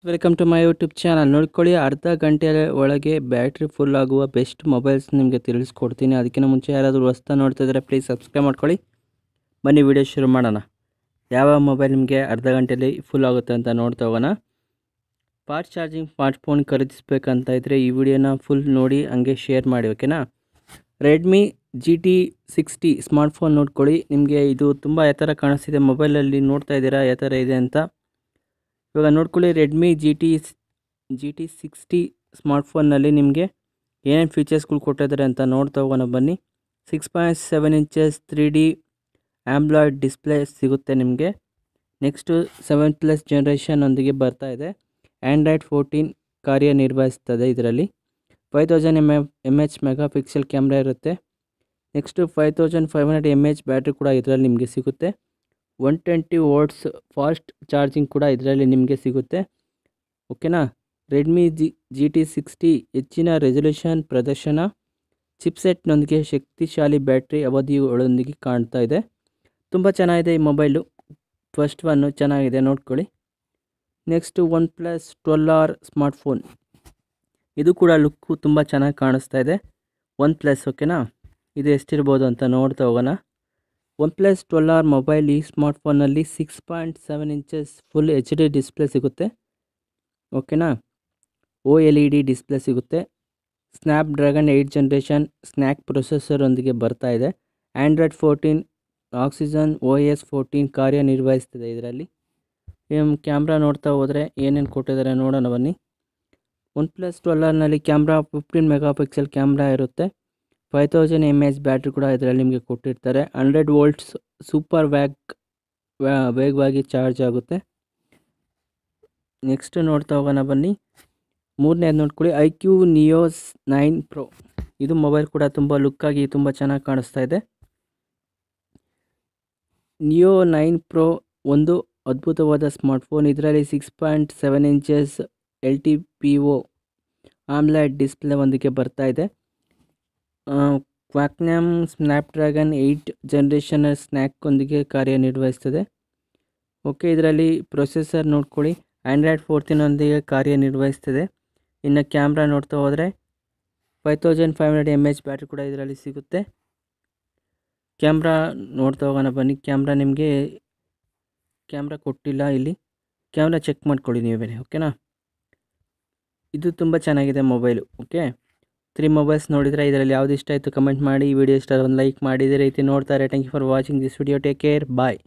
Welcome to my YouTube channel. ನೋಡ್ಕೊಳ್ಳಿ, ಅರ್ಧ ಗಂಟೆ ಒಳಗೆ ಬ್ಯಾಟ್ರಿ ಫುಲ್ ಆಗುವ ಬೆಸ್ಟ್ ಮೊಬೈಲ್ಸ್ ನಿಮಗೆ ತಿಳಿಸ್ಕೊಡ್ತೀನಿ. ಅದಕ್ಕಿಂತ ಮುಂಚೆ ಯಾರಾದರೂ ಹೊಸ್ತಾ ನೋಡ್ತಾ ಇದ್ದರೆ ಪ್ಲೀಸ್ ಸಬ್ಸ್ಕ್ರೈಬ್ ಮಾಡ್ಕೊಳ್ಳಿ. ಬನ್ನಿ ವಿಡಿಯೋ ಶುರು ಮಾಡೋಣ. ಯಾವ ಮೊಬೈಲ್ ನಿಮಗೆ ಅರ್ಧ ಗಂಟೆಯಲ್ಲಿ ಫುಲ್ ಆಗುತ್ತೆ ಅಂತ ನೋಡ್ತಾ ಹೋಗೋಣ. ಫಾಸ್ಟ್ ಚಾರ್ಜಿಂಗ್ ಸ್ಮಾರ್ಟ್ಫೋನ್ ಖರೀದಿಸಬೇಕಂತ ಇದ್ದರೆ ಈ ವಿಡಿಯೋನ ಫುಲ್ ನೋಡಿ ಹಂಗೆ ಶೇರ್ ಮಾಡಿ, ಓಕೆನಾ. ರೆಡ್ಮಿ GT60 ಸ್ಮಾರ್ಟ್ಫೋನ್ ನೋಡ್ಕೊಳ್ಳಿ. ನಿಮಗೆ ಇದು ತುಂಬ ಯಾವ ಥರ ಕಾಣಿಸ್ತಿದೆ ಮೊಬೈಲಲ್ಲಿ ನೋಡ್ತಾ ಇದ್ದೀರಾ ಯಾವ ಥರ ಇದೆ ಅಂತ. ಇವಾಗ ನೋಡ್ಕೊಳ್ಳಿ, ರೆಡ್ಮಿ GT60 ಸ್ಮಾರ್ಟ್ಫೋನ್ನಲ್ಲಿ ನಿಮಗೆ ಏನೇನು ಫೀಚರ್ಸ್ಗಳು ಕೊಟ್ಟಿದ್ದಾರೆ ಅಂತ ನೋಡ್ತಾ ಹೋಗೋಣ ಬನ್ನಿ. 6.7 ಇಂಚಸ್ 3D ಆಂಬ್ಲಾಯ್ಡ್ ಡಿಸ್ಪ್ಲೇ ಸಿಗುತ್ತೆ ನಿಮಗೆ. ನೆಕ್ಸ್ಟು 7+ ಜನ್ರೇಷನ್ ಒಂದಿಗೆ ಬರ್ತಾ ಇದೆ. ಆ್ಯಂಡ್ರಾಯ್ಡ್ 14 ಕಾರ್ಯನಿರ್ವಹಿಸ್ತದೆ. ಇದರಲ್ಲಿ 5000 mAh ಮೆಗಾ ಪಿಕ್ಸೆಲ್ ಕ್ಯಾಮ್ರಾ ಇರುತ್ತೆ. ನೆಕ್ಸ್ಟು 5500 mAh ಬ್ಯಾಟ್ರಿ ಕೂಡ ಇದರಲ್ಲಿ ನಿಮಗೆ ಸಿಗುತ್ತೆ. 120 ವಾಟ್ಸ್ ಫಾಸ್ಟ್ ಚಾರ್ಜಿಂಗ್ ಕೂಡ ಇದರಲ್ಲಿ ನಿಮಗೆ ಸಿಗುತ್ತೆ, ಓಕೆನಾ. ರೆಡ್ಮಿ GT60 ಹೆಚ್ಚಿನ ರೆಸಲ್ಯೂಷನ್ ಪ್ರದರ್ಶನ, ಚಿಪ್ಸೆಟ್ನೊಂದಿಗೆ ಶಕ್ತಿಶಾಲಿ ಬ್ಯಾಟ್ರಿ ಅವಧಿಗಳೊಂದಿಗೆ ಕಾಣ್ತಾ ಇದೆ. ತುಂಬ ಚೆನ್ನಾಗಿದೆ ಈ ಮೊಬೈಲು. ಫಸ್ಟ್ ಒನ್ನು ಚೆನ್ನಾಗಿದೆ ನೋಡ್ಕೊಳ್ಳಿ. Next OnePlus 12R smartphone. ಇದು ಕೂಡ ಲುಕ್ಕು ತುಂಬ ಚೆನ್ನಾಗಿ ಕಾಣಿಸ್ತಾ ಇದೆ. OnePlus, ಓಕೆನಾ. ಇದು ಎಷ್ಟಿರ್ಬೋದು ಅಂತ ನೋಡ್ತಾ ಹೋಗೋಣ. OnePlus 12R ಮೊಬೈಲ್ ಈ ಸ್ಮಾರ್ಟ್ಫೋನಲ್ಲಿ 6.7 ಇಂಚಸ್ ಫುಲ್ HD ಡಿಸ್ಪ್ಲೇ ಸಿಗುತ್ತೆ, ಓಕೆನಾ. OLED ಡಿಸ್ಪ್ಲೇ ಸಿಗುತ್ತೆ. ಸ್ನ್ಯಾಪ್ಡ್ರ್ಯಾಗನ್ 8 ಜನ್ರೇಷನ್ ಸ್ನ್ಯಾಕ್ ಪ್ರೊಸೆಸರೊಂದಿಗೆ ಬರ್ತಾ ಇದೆ. ಆ್ಯಂಡ್ರಾಯ್ಡ್ 14 ಆಕ್ಸಿಜನ್ OS 14 ಕಾರ್ಯನಿರ್ವಹಿಸ್ತದೆ ಇದರಲ್ಲಿ. ಕ್ಯಾಮ್ರಾ ನೋಡ್ತಾ ಹೋದರೆ ಏನೇನು ಕೊಟ್ಟಿದ್ದಾರೆ ನೋಡೋಣ ಬನ್ನಿ. OnePlus 12Rನಲ್ಲಿ ಕ್ಯಾಮ್ರಾ 15 ಮೆಗಾ ಪಿಕ್ಸೆಲ್ ಕ್ಯಾಮ್ರಾ ಇರುತ್ತೆ. 5000 mAh ಬ್ಯಾಟ್ರಿ ಕೂಡ ಇದರಲ್ಲಿ ನಿಮಗೆ ಕೊಟ್ಟಿರ್ತಾರೆ. 100 ವೋಲ್ಟ್ಸ್ ಸೂಪರ್ ವೇಗವಾಗಿ ಚಾರ್ಜ್ ಆಗುತ್ತೆ. ನೆಕ್ಸ್ಟ್ ನೋಡ್ತಾ ಹೋಗೋಣ ಬನ್ನಿ. ಮೂರನೇದು ನೋಡ್ಕೊಳ್ಳಿ, iQ Neo 9 Pro. ಇದು ಮೊಬೈಲ್ ಕೂಡ ತುಂಬ ಲುಕ್ಕಾಗಿ ತುಂಬ ಚೆನ್ನಾಗಿ ಕಾಣಿಸ್ತಾ ಇದೆ. Neo 9 Pro ಒಂದು ಅದ್ಭುತವಾದ ಸ್ಮಾರ್ಟ್ಫೋನ್. ಇದರಲ್ಲಿ 6.7 ಇಂಚಸ್ LTPO ಆಮ್ಲಾಯ್ಡ್ ಡಿಸ್ಪ್ಲೇ ಒಂದಿಗೆ ಬರ್ತಾ ಇದೆ. ಕ್ವಾಲ್ಕಾಮ್ ಸ್ನ್ಯಾಪ್ಡ್ರ್ಯಾಗನ್ 8 ಜನ್ರೇಷನ್ ಸ್ನ್ಯಾಕ್ನೊಂದಿಗೆ ಕಾರ್ಯನಿರ್ವಹಿಸ್ತದೆ, ಓಕೆ. ಇದರಲ್ಲಿ ಪ್ರೊಸೆಸರ್ ನೋಡ್ಕೊಳ್ಳಿ, ಆ್ಯಂಡ್ರಾಯ್ಡ್ 14 ಕಾರ್ಯನಿರ್ವಹಿಸ್ತದೆ. ಇನ್ನು ಕ್ಯಾಮ್ರಾ ನೋಡ್ತಾ ಹೋದರೆ 5500 mAh ಬ್ಯಾಟ್ರಿ ಕೂಡ ಇದರಲ್ಲಿ ಸಿಗುತ್ತೆ. ಕ್ಯಾಮ್ರಾ ನೋಡ್ತಾ ಹೋಗೋಣ ಬನ್ನಿ. ಕ್ಯಾಮ್ರಾ ಕೊಟ್ಟಿಲ್ಲ ಇಲ್ಲಿ. ಕ್ಯಾಮ್ರಾ ಚೆಕ್ ಮಾಡ್ಕೊಳ್ಳಿ ನೀವೇ, ಓಕೆನಾ. ಇದು ತುಂಬ ಚೆನ್ನಾಗಿದೆ ಮೊಬೈಲು, ಓಕೆ. 3 ಮೊಬೈಲ್ಸ್ ನೋಡಿದರೆ ಇದರಲ್ಲಿ ಯಾವುದು ಇಷ್ಟ ಆಯಿತು ಕಮೆಂಟ್ ಮಾಡಿ. ಈ ವಿಡಿಯೋ ಇಷ್ಟ ಒಂದು ಲೈಕ್ ಮಾಡಿ. ಇದೇ ರೀತಿ ನೋಡ್ತಾರೆ. Thank you for watching this video. Take care, bye.